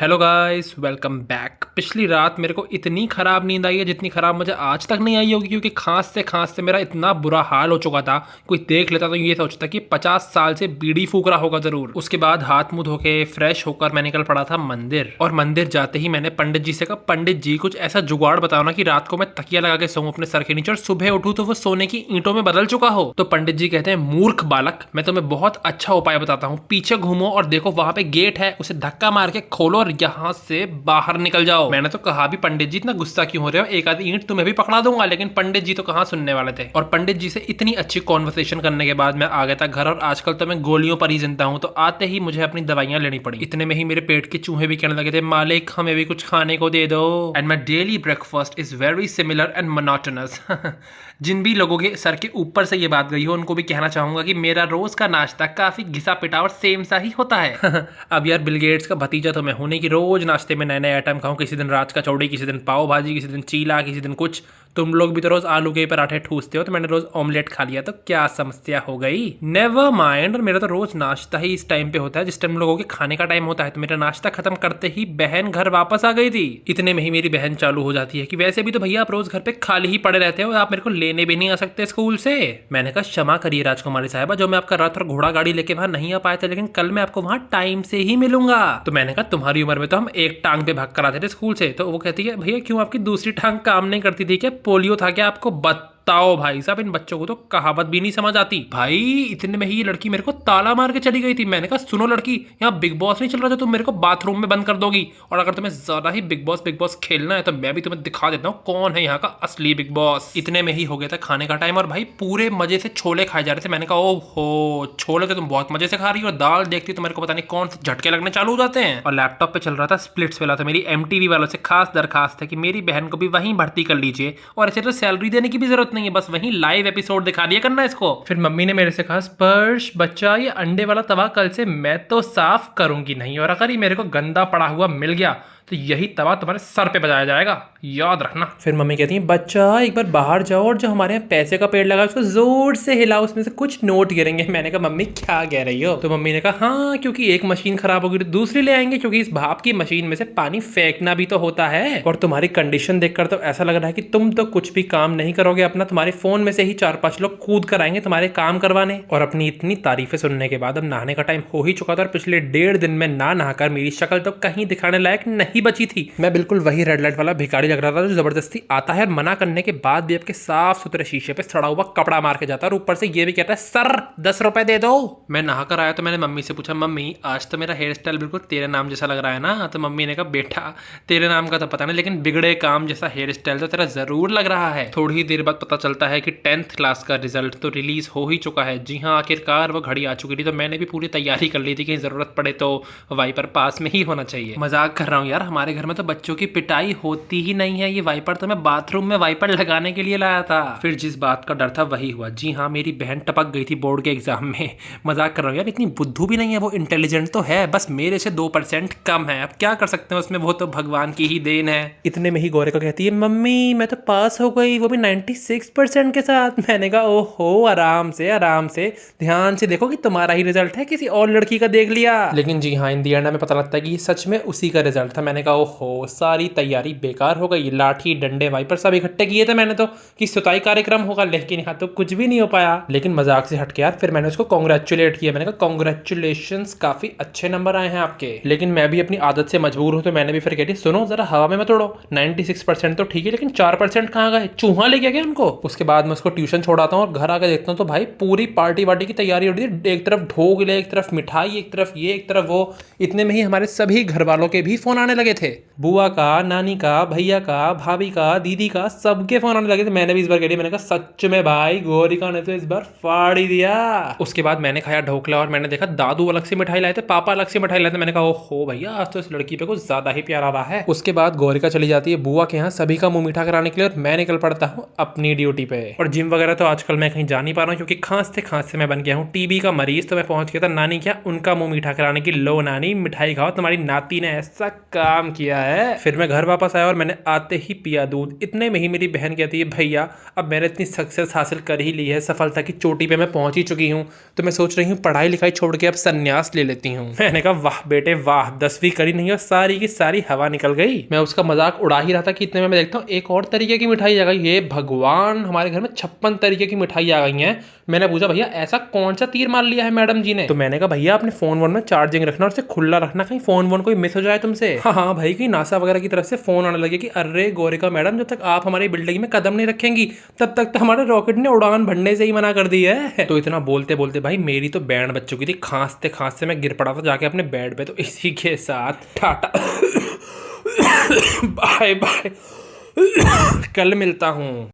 Hello guys, welcome back. पिछली रात मेरे को इतनी खराब नींद आई है जितनी खराब मुझे आज तक नहीं आई होगी, क्योंकि खांसते खांसते मेरा इतना बुरा हाल हो चुका था। कोई देख लेता तो ये सोचता कि 50 साल से बीड़ी फूक रहा होगा जरूर। उसके बाद हाथ मुंह धोके फ्रेश होकर मैं निकल पड़ा था मंदिर। और मंदिर जाते ही मैंने पंडित जी से कहा, पंडित जी कुछ ऐसा जुगाड़ बताओ ना कि रात को मैं तकिया लगा के सोऊं अपने सर के नीचे और सुबह उठूं तो वो सोने की ईंटों में बदल चुका हो। तो पंडित जी कहते हैं, मूर्ख बालक, मैं तुम्हें बहुत अच्छा उपाय बताता हूँ। पीछे घूमो और देखो वहां पे गेट है, उसे धक्का मार के खोलो और यहाँ से बाहर निकल जाओ। मैंने तो कहा भी, पंडित जी इतना गुस्सा क्यों हो रहे हो, एक आधी ईंट तुम्हें भी पकड़ा दूंगा। लेकिन पंडित जी तो कहाँ सुनने वाले थे। और पंडित जी से इतनी अच्छी कॉन्वर्सेशन करने के बाद मैं आ गया था घर। और आजकल तो मैं गोलियों पर ही जिंदा हूँ, तो आते ही मुझे अपनी दवाइयां लेनी पड़ी। इतने में ही मेरे पेट के चूहे भी कहने लगे थे, मालिक हमें भी कुछ खाने को दे दो। And my daily breakfast is very similar and monotonous. जिन भी लोगों के सर के ऊपर से ये बात गई हो उनको भी कहना चाहूंगा कि मेरा रोज का नाश्ता काफी घिसा पिटा और सेम सा ही होता है। अब यार बिल गेट्स का भतीजा तो मैं हूं नहीं कि रोज नाश्ते में नए नए आइटम खाऊं। किसी दिन रात का चौड़ी, किसी दिन पाव भाजी, किसी दिन चीला, किसी दिन कुछ। तुम लोग भी तो रोज आलू के पराठे ठूसते हो, तो मैंने रोज ऑमलेट खा लिया, तो क्या समस्या हो गई। Never mind. और मेरा तो रोज नाश्ता ही इस टाइम पे होता है जिस टाइम लोगों के खाने का टाइम होता है। तो मेरा नाश्ता खत्म करते ही बहन घर वापस आ गई थी। इतने में ही मेरी बहन चालू हो जाती है कि वैसे भी तो भैया आप रोज घर पे खाली ही पड़े रहते हो, आप मेरे को लेने भी नहीं आ सकते स्कूल से। मैंने कहा, क्षमा करिए राजकुमारी साहिबा, जो मैं आपका रथ और घोड़ा गाड़ी लेके वहां नहीं आ पाए थे, लेकिन कल मैं आपको वहां टाइम से ही मिलूंगा। तो मैंने कहा, तुम्हारी उम्र में तो हम एक टांग पे भाग कर आते थे स्कूल से। तो वो कहती है, भैया क्यों आपकी दूसरी टांग काम नहीं करती थी क्या, पोलियो था क्या आपको? बताओ भाई साहब, इन बच्चों को तो कहावत भी नहीं समझ आती। भाई इतने में ही ये लड़की मेरे को ताला मार के चली गई थी। मैंने कहा, सुनो लड़की, यहाँ बिग बॉस नहीं चल रहा था, तुम मेरे को बाथरूम में बंद कर दोगी। और अगर तुम्हें ज्यादा ही बिग बॉस खेलना है तो मैं भी तुम्हें दिखा देता हूँ कौन है यहाँ का असली बिग बॉस। इतने में ही हो गया था खाने का टाइम और भाई पूरे मजे से छोले खाए जा रहे थे। मैंने कहा, ओहो छोले तो तुम बहुत मजे से खा रही हो, दाल देखती तो मेरे को पता नहीं कौन से झटके लगने चालू हो जाते हैं। और लैपटॉप पे चल रहा था स्प्लिट्स वाला। तो मेरी MTV वालों से खास दरखास्त है कि मेरी बहन को भी वहीं भर्ती कर लीजिए, और इसे तो सैलरी देने की भी जरूरत नहीं है, बस वहीं लाइव एपिसोड दिखा दिया करना इसको। फिर मम्मी ने मेरे से कहा, स्पर्श बच्चा, ये अंडे वाला तवा कल से मैं तो साफ करूंगी नहीं, और अगर ये मेरे को गंदा पड़ा हुआ मिल गया तो यही तवा तुम्हारे सर पे बजाया जाएगा, याद रखना। फिर मम्मी कहती है, बच्चा एक बार बाहर जाओ और जो हमारे यहाँ पैसे का पेड़ लगा उसको जोर से हिलाओ, उसमें से कुछ नोट गिरेंगे। मैंने कहा, मम्मी क्या कह रही हो? तो मम्मी ने कहा, हाँ क्योंकि एक मशीन खराब होगी तो दूसरी ले आएंगे, क्योंकि इस भाप की मशीन में से पानी फेंकना भी तो होता है। और तुम्हारी कंडीशन देखकर तो ऐसा लग रहा है कि तुम तो कुछ भी काम नहीं करोगे अपना, तुम्हारे फोन में से ही 4-5 लोग कूद कर आएंगे तुम्हारे काम करवाने। और अपनी इतनी तारीफें सुनने के बाद अब नहाने का टाइम हो ही चुका था, और पिछले 1.5 दिन में ना नहाकर मेरी शक्ल तो कहीं दिखाने लायक नहीं बची थी। मैं बिल्कुल वही रेड लाइट वाला भिखारी लग रहा था जो जबरदस्ती आता है, मना करने के बाद भी आपके साफ सुथरे शीशे पे सड़ा हुआ कपड़ा मार के जाता है, और ऊपर से ये भी कहता है, सर 10 रुपए दे दो। मैं नहा कर आया तो मैंने मम्मी से पूछा, मम्मी आज तो मेरा हेयर स्टाइल बिल्कुल तेरे नाम जैसा लग रहा है ना? तो मम्मी ने कहा, बेटा तेरे नाम का तो पता नहीं, लेकिन बिगड़े काम जैसा हेयर स्टाइल तो तेरा जरूर लग रहा है। थोड़ी ही देर बाद पता चलता है कि 10th क्लास का रिजल्ट तो रिलीज हो ही चुका है। जी हाँ, आखिरकार वो घड़ी आ चुकी थी। तो मैंने भी पूरी तैयारी कर ली थी कि जरूरत पड़े तो वाइपर पास में ही होना चाहिए। मजाक कर रहा हूँ यार, हमारे घर में तो बच्चों की पिटाई होती ही नहीं है। ये वाइपर तो मैं बाथरूम में वाइपर लगाने के लिए लाया था। फिर जिस बात का डर था वही हुआ। जी हाँ, मेरी बहन टपक गई थी बोर्ड के एग्जाम में। मजाक कर रहा हूँ यार, इतनी बुद्धू भी नहीं है वो, इंटेलिजेंट तो है, बस मेरे से 2% कम है। अब क्या कर सकते हैं उसमें, वो तो भगवान की ही देन है। इतने में ही गौरे को कहती है, मम्मी मैं तो पास हो गई, वो भी 96% के साथ। मैंने कहा, ओहो आराम से ध्यान से देखो कि तुम्हारा ही रिजल्ट है, किसी और लड़की का देख लिया। लेकिन जी हाँ, इन दी एंड में पता लगता है कि सच में उसी का रिजल्ट था। मैंने कहा, ओहो सारी तैयारी बेकार हो गई। लाठी डंडे वाइपर सब इकट्ठे किए थे मैंने तो कि सुताई कार्यक्रम होगा, लेकिन यहाँ तो कुछ भी नहीं हो पाया। लेकिन मजाक से हट के यार, फिर मैंने उसको कॉन्ग्रेचुलेट किया। मैंने कहा, कॉन्ग्रेचुलेशंस, काफी अच्छे नंबर आए हैं आपके। लेकिन मैं भी अपनी आदत से मजबूर हूँ, तो मैंने भी फिर कह दी, सुनो जरा हवा में मत उड़ो, 96% तो ठीक है, लेकिन 4% कहाँ गए? चूहा ले गया उनको? उसके बाद मैं उसको ट्यूशन छोड़ाता हूँ और घर आकर देखता हूँ तो भाई पूरी पार्टी वार्टी की तैयारी हो रही है। एक तरफ ढोकले, एक तरफ मिठाई, एक तरफ ये, एक तरफ वो। इतने में ही हमारे सभी घर वालों के भी फोन आने लगे थे। बुआ का, नानी का, भैया का, भाभी का, दीदी का, सबके फोन आने लगे थे। मैंने भी इस बार कह दिया, मैंने कहा सच में भाई गौरिका ने तो इस बार फाड़ ही दिया। उसके बाद मैंने खाया ढोकला और मैंने देखा दादू अलग से मिठाई लाए थे, पापा अलग से मिठाई लाए थे। मैंने कहा, ओहो भैया आज तो इस लड़की पे कुछ ज्यादा ही प्यार आ रहा है। उसके बाद गौरिका चली जाती है बुआ के यहाँ सभी का मुंह मीठा कराने के लिए, और मैं निकल पड़ता हूँ अपनी ड्यूटी पे। और जिम वगैरह तो आजकल मैं कहीं जा नहीं पा रहा हूँ, क्योंकि खांसते खांसते मैं बन गया हूँ TB का मरीज। तो मैं पहुंच गया था नानी क्या, उनका मुंह मीठा कराने की। लो नानी मिठाई खाओ, तुम्हारी नाती ने ऐसा काम किया है। फिर मैं घर वापस आया और मैंने आते ही पिया दूध। इतने में ही मेरी बहन कहती है भैया अब मैंने इतनी सक्सेस हासिल कर ही ली है, सफलता की चोटी पे मैं पहुंच ही चुकी हूँ, तो मैं सोच रही हूँ पढ़ाई लिखाई छोड़ के अब संन्यास ले लेती हूँ। मैंने कहा वाह बेटे वाह, 10वीं करी नहीं और सारी की सारी हवा निकल गई। मैं उसका मजाक उड़ा ही रहा था कि इतने में मैं देखता हूँ एक और तरीके की मिठाई आ गई। ये भगवान, हमारे घर में 56 तरीके की मिठाई आ गई हैं। मैंने पूछा भैया ऐसा कौन सा तीर मार लिया है मैडम जी ने? तो मैंने कहा भैया अपने फोन वोन में चार्जिंग रखना और उसे खुला रखना, कहीं फोन वोन कोई मिस हो जाए तुमसे। हाँ भाई, कहीं नासा वगैरह की तरफ से फोन आने लगे कि अरे गोरिका मैडम जब तक आप हमारी बिल्डिंग में कदम नहीं रखेंगी तब तक तो हमारे रॉकेट ने उड़ान भरने से ही मना कर दी है। तो इतना बोलते बोलते भाई मेरी तो बैंड बज चुकी थी, खांसते खांसते मैं गिर पड़ा था जाके अपने बेड पे। तो इसी के साथ टाटा बाय बाय, कल मिलता हूँ।